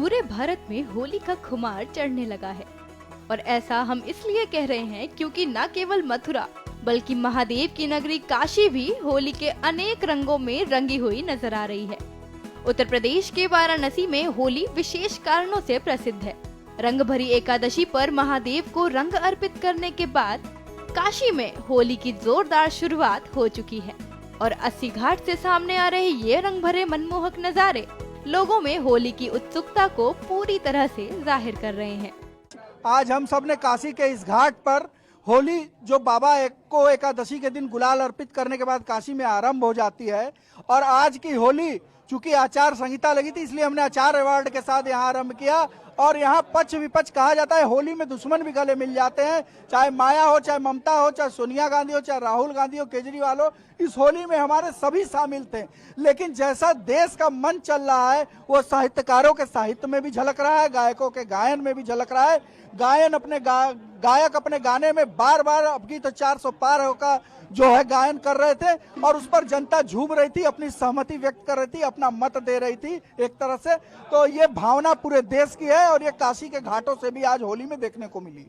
पूरे भारत में होली का खुमार चढ़ने लगा है और ऐसा हम इसलिए कह रहे हैं क्योंकि न केवल मथुरा बल्कि महादेव की नगरी काशी भी होली के अनेक रंगों में रंगी हुई नजर आ रही है। उत्तर प्रदेश के वाराणसी में होली विशेष कारणों से प्रसिद्ध है। रंग भरी एकादशी पर महादेव को रंग अर्पित करने के बाद काशी में होली की जोरदार शुरुआत हो चुकी है और 80 घाट से सामने आ रहे ये रंग भरे मनमोहक नजारे लोगों में होली की उत्सुकता को पूरी तरह से जाहिर कर रहे हैं। आज हम सब ने काशी के इस घाट पर होली जो बाबा को एकादशी के दिन गुलाल अर्पित करने के बाद काशी में आरंभ हो जाती है और आज की होली चूंकि आचार संहिता लगी थी इसलिए हमने आचार अवार्ड के साथ यहाँ आरंभ किया और यहाँ पक्ष विपक्ष कहा जाता है। होली में दुश्मन भी गले मिल जाते हैं, चाहे माया हो, चाहे ममता हो, चाहे सोनिया गांधी हो, चाहे राहुल गांधी हो, केजरीवाल हो। इस होली में हमारे सभी शामिल थे, लेकिन जैसा देश का मन चल रहा है वो साहित्यकारों के साहित्य में भी झलक रहा है, गायकों के गायन में भी झलक रहा है। गायक अपने गाने में बार बार अब की तो 400 पार होकर जो है गायन कर रहे थे और उस पर जनता झूम रही थी, अपनी सहमति व्यक्त कर रही थी, अपना मत दे रही थी एक तरह से। तो ये भावना पूरे देश की है और ये काशी के घाटों से भी आज होली में देखने को मिली।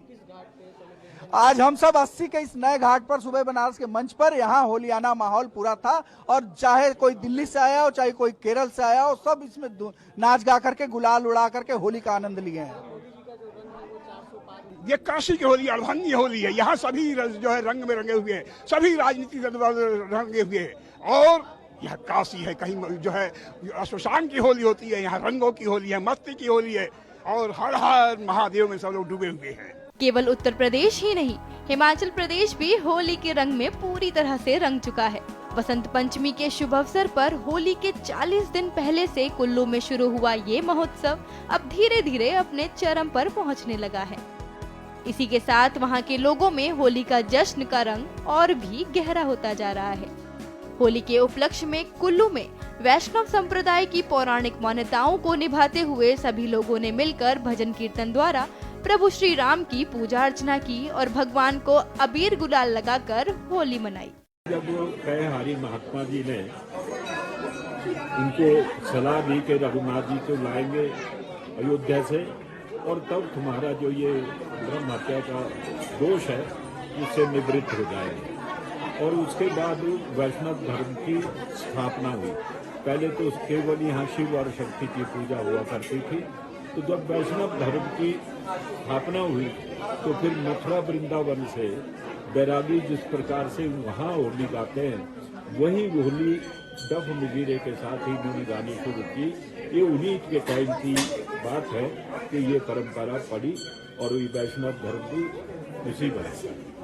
आज हम सब 80 के इस नए घाट पर सुबह बनारस के मंच पर यहाँ होलियाना माहौल पूरा था और चाहे कोई दिल्ली से आया हो, चाहे कोई केरल से आया हो, सब इसमें नाच गा करके गुलाल उड़ा करके होली का आनंद लिए हैं। ये काशी की होली अर्धांगी होली है। यहाँ सभी जो है रंग में रंगे हुए हैं, सभी राजनीतिक रंगे हुए हैं और यह काशी है। कहीं जो है श्मशान की होली होती है, यहाँ रंगों की होली है, मस्ती की होली है और हर हर महादेव में सब लोग डूबे हुए हैं। केवल उत्तर प्रदेश ही नहीं, हिमाचल प्रदेश भी होली के रंग में पूरी तरह से रंग चुका है। बसंत पंचमी के शुभ अवसर पर होली के 40 दिन पहले से कुल्लू में शुरू हुआ ये महोत्सव अब धीरे धीरे अपने चरम पर पहुंचने लगा है। इसी के साथ वहां के लोगों में होली का जश्न का रंग और भी गहरा होता जा रहा है। होली के उपलक्ष्य में कुल्लू में वैष्णव संप्रदाय की पौराणिक मान्यताओं को निभाते हुए सभी लोगों ने मिलकर भजन कीर्तन द्वारा प्रभु श्री राम की पूजा अर्चना की और भगवान को अबीर गुलाल लगाकर होली मनाई। जब हरि महात्मा जी ने उनको सलाह दी कि रघुनाथ जी को लाएंगे अयोध्या से और तब तुम्हारा जो ये ब्रह्म हत्या का दोष है उससे निवृत्त हो जाएगा। और उसके बाद वैष्णव धर्म की स्थापना हुई। पहले तो केवल यहाँ शिव और शक्ति की पूजा हुआ करती थी, तो जब वैष्णव धर्म की स्थापना हुई तो फिर मथुरा वृंदावन से बैरागी जिस प्रकार से वहाँ होली गाते हैं वही होली डफ मजीरे के साथ ही उन्होंने गानी शुरू की। ये उन्हीं के टाइम की बात है कि ये परंपरा पड़ी और ये वैष्णव धर्म की उसी बना।